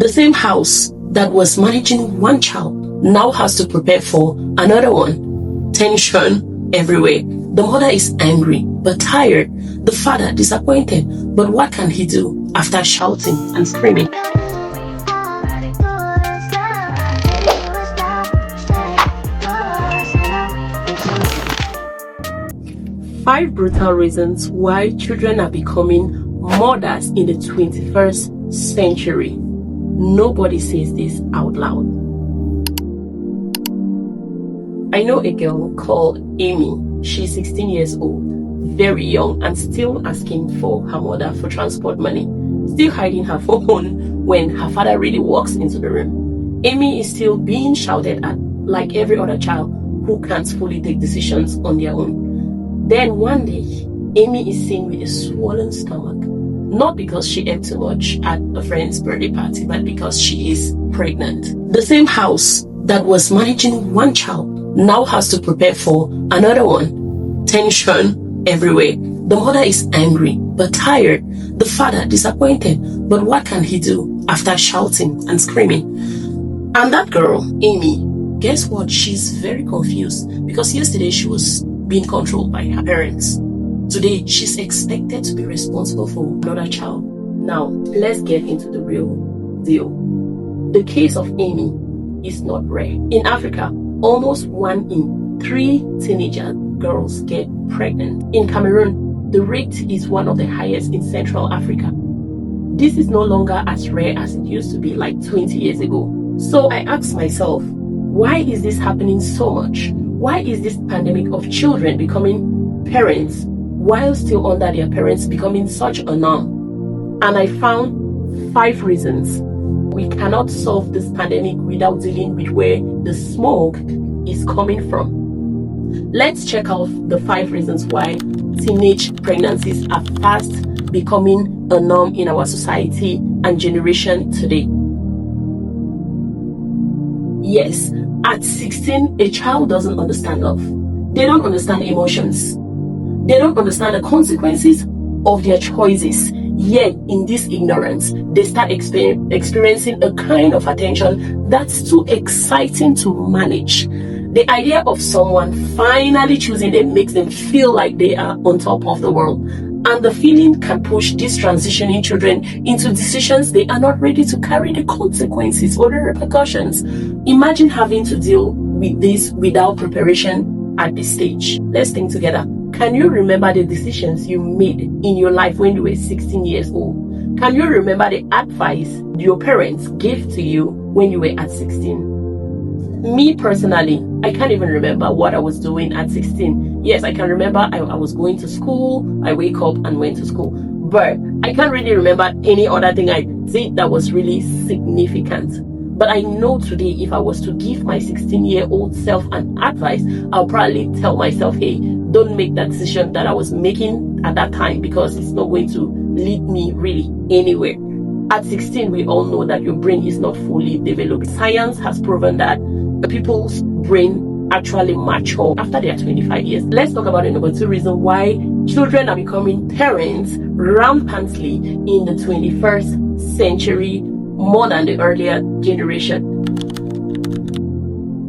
The same house that was managing one child now has to prepare for another one. Tension everywhere. The mother is angry but tired. The father disappointed. But what can he do after shouting and screaming? Five brutal reasons why children are becoming mothers in the 21st century. Nobody says this out loud. I know a girl called Amy. She's 16 years old, very young, and still asking for her mother for transport money, still hiding her phone when her father really walks into the room. Amy is still being shouted at like every other child who can't fully take decisions on their own. Then one day, Amy is seen with a swollen stomach, not because she ate too much at a friend's birthday party, but because she is pregnant. The same house that was managing one child now has to prepare for another one. Tension everywhere. The mother is angry but tired. The father disappointed. But what can he do after shouting and screaming? And that girl, Amy, guess what? She's very confused because yesterday she was being controlled by her parents. Today, she's expected to be responsible for another child. Now, let's get into the real deal. The case of Amy is not rare. In Africa, almost 1 in 3 teenager girls get pregnant. In Cameroon, the rate is one of the highest in Central Africa. This is no longer as rare as it used to be like 20 years ago. So I asked myself, why is this happening so much? Why is this pandemic of children becoming parents while still under their parents becoming such a norm? And I found 5 reasons. We cannot solve this pandemic without dealing with where the smoke is coming from. Let's check out the 5 reasons why teenage pregnancies are fast becoming a norm in our society and generation today. Yes, at 16, a child doesn't understand love. They don't understand emotions. They don't understand the consequences of their choices. Yet, in this ignorance, they start experiencing a kind of attention that's too exciting to manage. The idea of someone finally choosing them makes them feel like they are on top of the world. And the feeling can push these transitioning children into decisions they are not ready to carry the consequences or the repercussions. Imagine having to deal with this without preparation at this stage. Let's think together. Can you remember the decisions you made in your life when you were 16 years old? Can you remember the advice your parents gave to you when you were at 16? Me personally, I can't even remember what I was doing at 16. Yes, I can remember I was going to school, I wake up and went to school. But I can't really remember any other thing I did that was really significant. But I know today, if I was to give my 16-year-old self an advice, I'll probably tell myself, hey, don't make that decision that I was making at that time because it's not going to lead me really anywhere. At 16, we all know that your brain is not fully developed. Science has proven that people's brain actually mature after they are 25 years. Let's talk about the number 2 reason why children are becoming parents rampantly in the 21st century more than the earlier generation.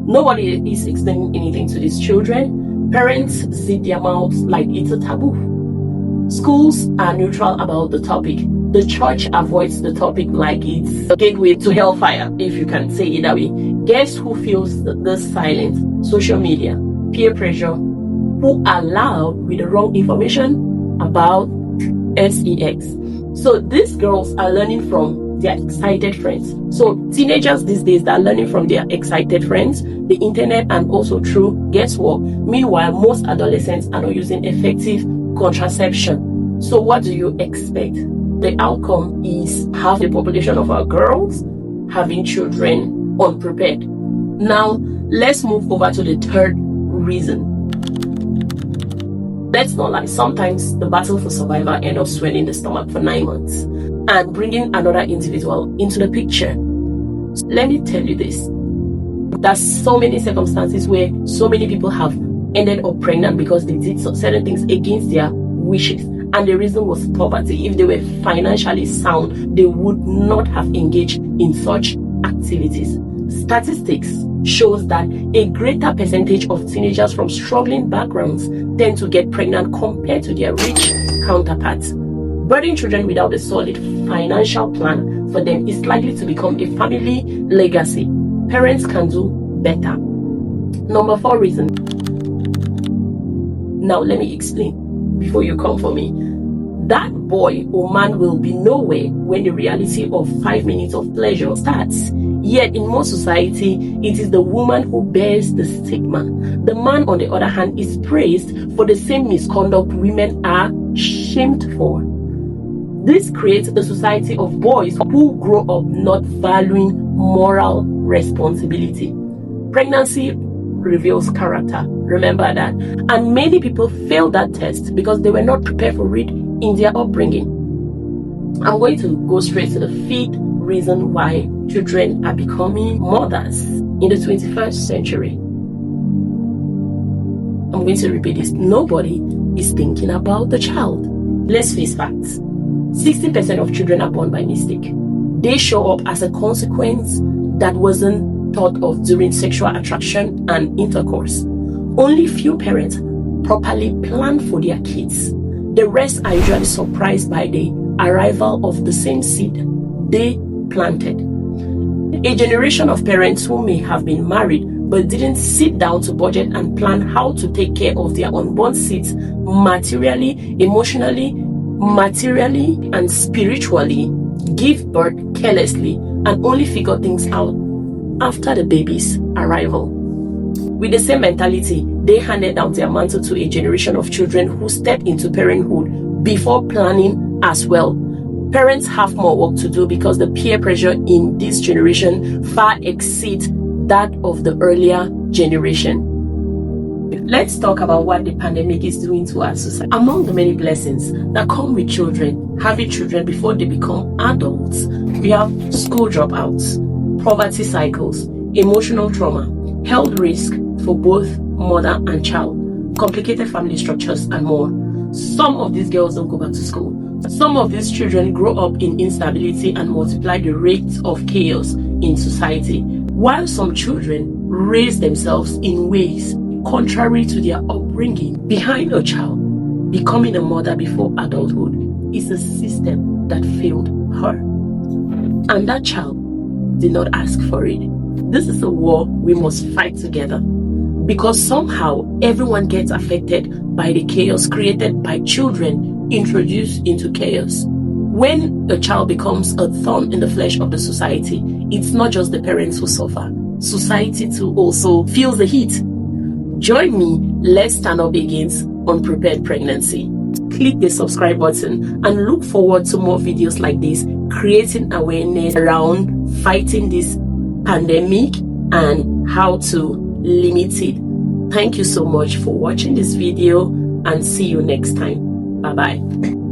Nobody is explaining anything to these children. Parents zip their mouths like it's a taboo. Schools are neutral about the topic. The church avoids the topic like it's a gateway to hellfire, if you can say it that way. Guess who feels the silence? Social media, peer pressure, who are loud with the wrong information about sex. So these girls are learning from their excited friends. So teenagers these days, they're learning from their excited friends, the internet, and also through guess what? Meanwhile, most adolescents are not using effective contraception. So what do you expect? The outcome is half the population of our girls having children unprepared. Now, let's move over to the 3rd reason. Let's not lie, sometimes the battle for survival ends up swelling the stomach for 9 months and bringing another individual into the picture. So let me tell you this. There's so many circumstances where so many people have ended up pregnant because they did certain things against their wishes. and the reason was poverty. If they were financially sound, they would not have engaged in such activities. Statistics shows that a greater percentage of teenagers from struggling backgrounds tend to get pregnant compared to their rich counterparts. Birthing children without a solid financial plan for them is likely to become a family legacy. Parents can do better. Number 4 reason. Now let me explain before you come for me. That boy or man will be nowhere when the reality of 5 minutes of pleasure starts. Yet in most society, it is the woman who bears the stigma. The man, on the other hand, is praised for the same misconduct women are shamed for. This creates a society of boys who grow up not valuing moral responsibility. Pregnancy reveals character. Remember that. And many people fail that test because they were not prepared for it in their upbringing. I'm going to go straight to the 5th reason why children are becoming mothers in the 21st century. I'm going to repeat this. Nobody is thinking about the child. Let's face facts. 60% of children are born by mistake. They show up as a consequence that wasn't thought of during sexual attraction and intercourse. Only few parents properly plan for their kids. The rest are usually surprised by the arrival of the same seed they planted. A generation of parents who may have been married but didn't sit down to budget and plan how to take care of their unborn seeds materially, emotionally, and spiritually, give birth carelessly and only figure things out after the baby's arrival. With the same mentality, they handed down their mantle to a generation of children who stepped into parenthood before planning as well. Parents have more work to do because the peer pressure in this generation far exceeds that of the earlier generation. Let's talk about what the pandemic is doing to our society. Among the many blessings that come with children, having children before they become adults, we have school dropouts, poverty cycles, emotional trauma, health risk for both mother and child, complicated family structures, and more. Some of these girls don't go back to school. Some of these children grow up in instability and multiply the rate of chaos in society, while some children raise themselves in ways contrary to their upbringing. Behind a child becoming a mother before adulthood is a system that failed her, and that child did not ask for it. This is a war we must fight together, because somehow everyone gets affected by the chaos created by children introduced into chaos. When a child becomes a thorn in the flesh of the society, it's not just the parents who suffer. Society too also feels the heat. Join me, let's stand up against unprepared pregnancy. Click the subscribe button and look forward to more videos like this, creating awareness around fighting this pandemic and how to limit it. Thank you so much for watching this video, and see you next time. Bye bye.